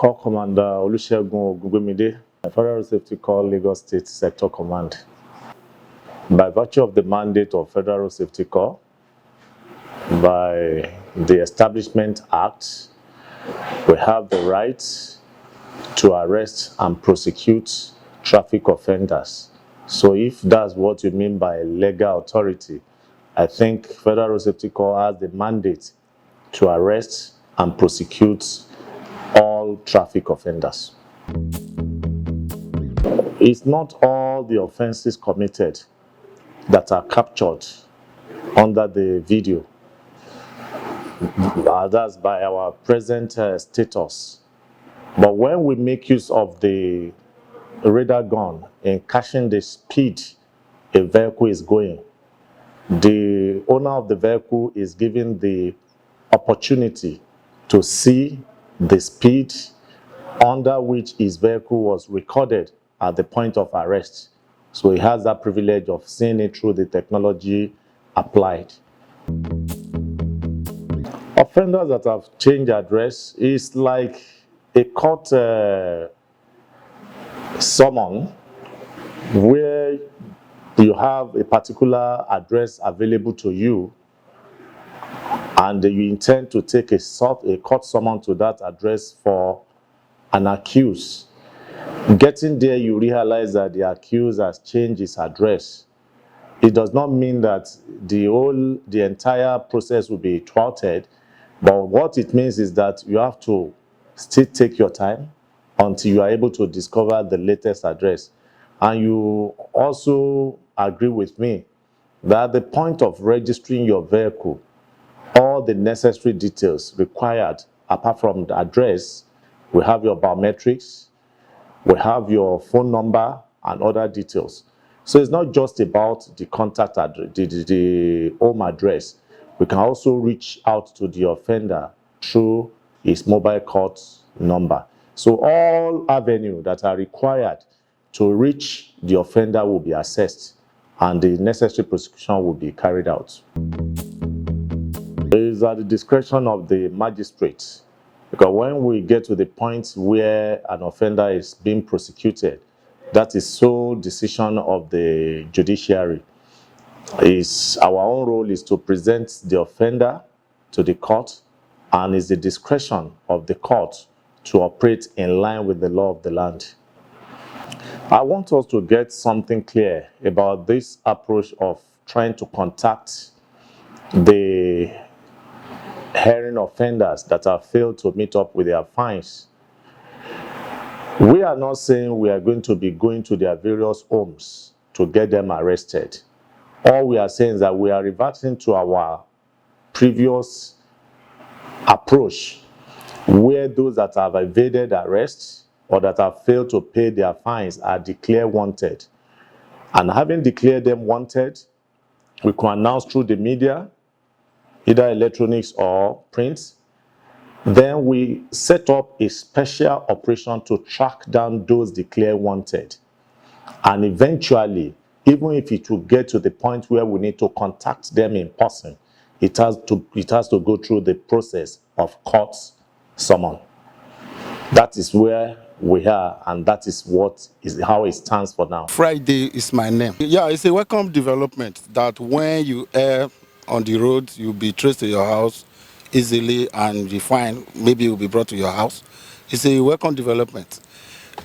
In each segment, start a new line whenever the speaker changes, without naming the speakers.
Corps Commander Olusegun Ogungbemide, Federal Safety Corps, Lagos State Sector Command. By virtue of the mandate of Federal Safety Corps, by the Establishment Act, we have the right to arrest and prosecute traffic offenders. So if that's what you mean by legal authority, I think Federal Safety Corps has the mandate to arrest and prosecute all traffic offenders. It's not all the offenses committed that are captured under the video. That's by our present status. But when we make use of the radar gun in catching the speed a vehicle is going, the owner of the vehicle is given the opportunity to see the speed under which his vehicle was recorded at the point of arrest. So he has that privilege of seeing it through the technology applied. Offenders that have changed address is like a court summon where you have a particular address available to you and you intend to take a court summon to that address for an accused. Getting there, you realize that the accused has changed his address. It does not mean that the entire process will be thwarted, but what it means is that you have to still take your time until you are able to discover the latest address. And you also agree with me that at the point of registering your vehicle, all the necessary details required, apart from the address, we have your biometrics, we have your phone number and other details. So it's not just about the contact address, the home address. We can also reach out to the offender through his mobile court number. So all avenues that are required to reach the offender will be assessed and the necessary prosecution will be carried out. It is at the discretion of the magistrate, because when we get to the point where an offender is being prosecuted, that is sole decision of the judiciary. Our own role is to present the offender to the court, and it's the discretion of the court to operate in line with the law of the land. I want us to get something clear about this approach of trying to contact the erring offenders that have failed to meet up with their fines. We are not saying we are going to be going to their various homes to get them arrested. All we are saying is that we are reverting to our previous approach, where those that have evaded arrest or that have failed to pay their fines are declared wanted. And having declared them wanted, we can announce through the media, either electronics or print. Then we set up a special operation to track down those declared wanted. And eventually, even if it will get to the point where we need to contact them in person, it has to go through the process of court summon. That is where we are, and that is how it stands for now.
Friday is my name. Yeah, it's a welcome development that when you err on the road, you'll be traced to your house easily and the fine maybe will be brought to your house. It's a welcome development.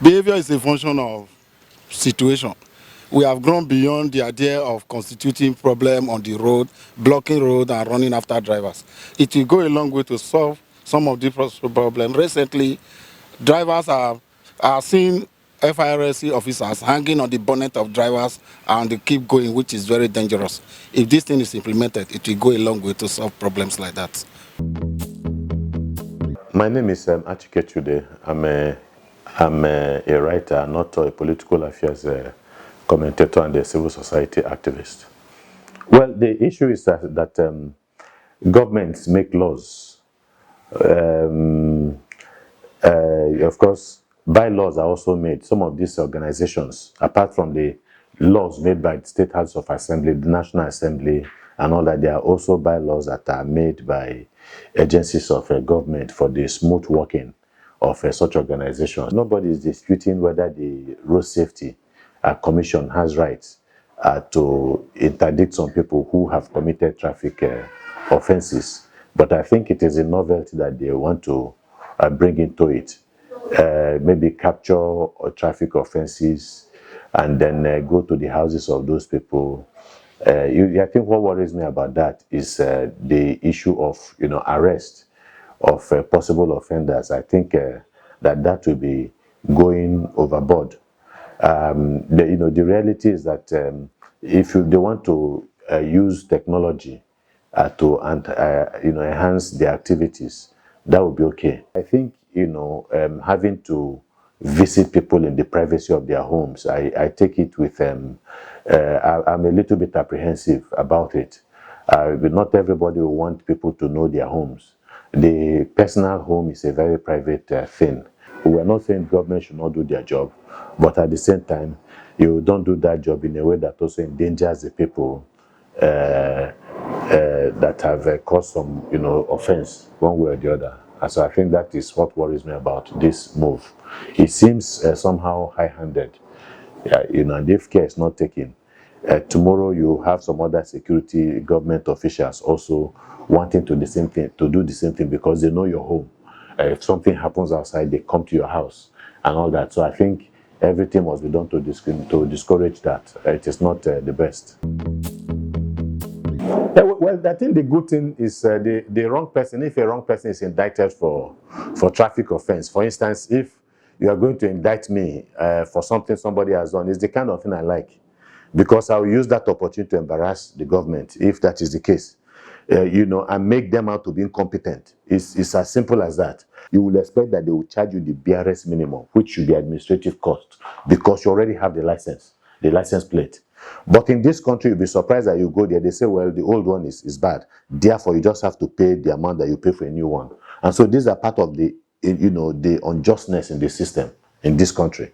Behavior is a function of situation. We have grown beyond the idea of constituting problem on the road, blocking road and running after drivers. It will go a long way to solve some of the problems. Recently, drivers are seeing FIRC officers hanging on the bonnet of drivers and they keep going, which is very dangerous. If this thing is implemented, it will go a long way to solve problems like that.
My name is Achike Chude. I'm a writer, not a political affairs commentator and a civil society activist. Well, the issue is that governments make laws. Of course, bylaws are also made. Some of these organizations, apart from the laws made by the State House of Assembly, the National Assembly, and all that, there are also bylaws that are made by agencies of government for the smooth working of such organizations. Nobody is disputing whether the Road Safety Commission has rights to interdict some people who have committed traffic offenses. But I think it is a novelty that they want to bring into it. Maybe capture traffic offenses and then go to the houses of those people. I think what worries me about that is the issue of arrest of possible offenders. I think that will be going overboard. The reality is that if they want to use technology to enhance their activities, that would be okay. I think having to visit people in the privacy of their homes, I take it with I'm a little bit apprehensive about it. But not everybody will want people to know their homes. The personal home is a very private thing. We're not saying government should not do their job, but at the same time, you don't do that job in a way that also endangers the people that have caused some, offense one way or the other. And so I think that is what worries me about this move. It seems somehow high-handed, and if care is not taken, tomorrow you have some other security government officials also wanting to do the same thing because they know your home. If something happens outside, they come to your house and all that. So I think everything must be done to discourage that. It is not the best. Yeah, well, I think the good thing is the wrong person. If a wrong person is indicted for traffic offense, for instance, if you are going to indict me for something somebody has done, it's the kind of thing I like, because I will use that opportunity to embarrass the government if that is the case, and make them out to be incompetent. It's as simple as that. You will expect that they will charge you the barest minimum, which should be administrative cost, because you already have the license plate. But in this country, you'll be surprised that you go there, they say, well, the old one is bad. Therefore, you just have to pay the amount that you pay for a new one. And so these are part of the unjustness in the system in this country.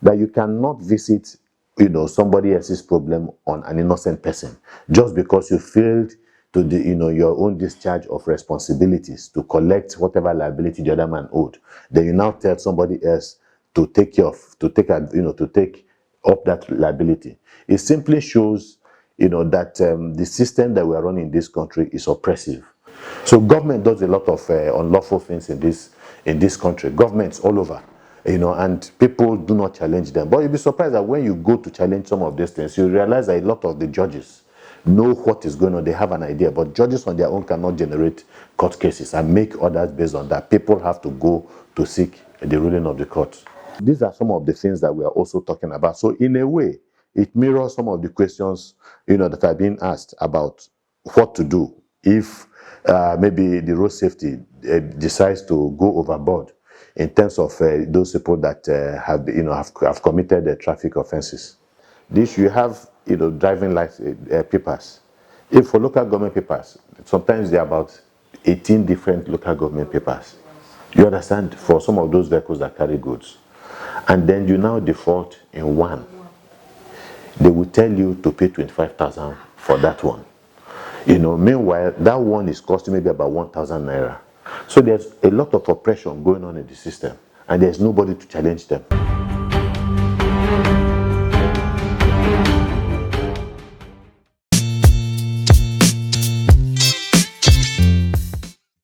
That you cannot visit, somebody else's problem on an innocent person just because you failed to do, your own discharge of responsibilities to collect whatever liability the other man owed. Then you now tell somebody else to take up that liability. It simply shows, that the system that we are running in this country is oppressive. So government does a lot of unlawful things in this country. Governments all over, and people do not challenge them. But you'll be surprised that when you go to challenge some of these things, you realize that a lot of the judges know what is going on. They have an idea, but judges on their own cannot generate court cases and make orders based on that. People have to go to seek the ruling of the court. These are some of the things that we are also talking about. So in a way, it mirrors some of the questions, that are being asked about what to do if maybe the road safety decides to go overboard in terms of those people that have committed traffic offenses. This you have, driving license papers. If for local government papers, sometimes there are about 18 different local government papers. You understand? For some of those vehicles that carry goods. And then you now default in one. They will tell you to pay 25,000 for that one. Meanwhile, that one is costing maybe about 1,000 naira. So there's a lot of oppression going on in the system, and there's nobody to challenge them.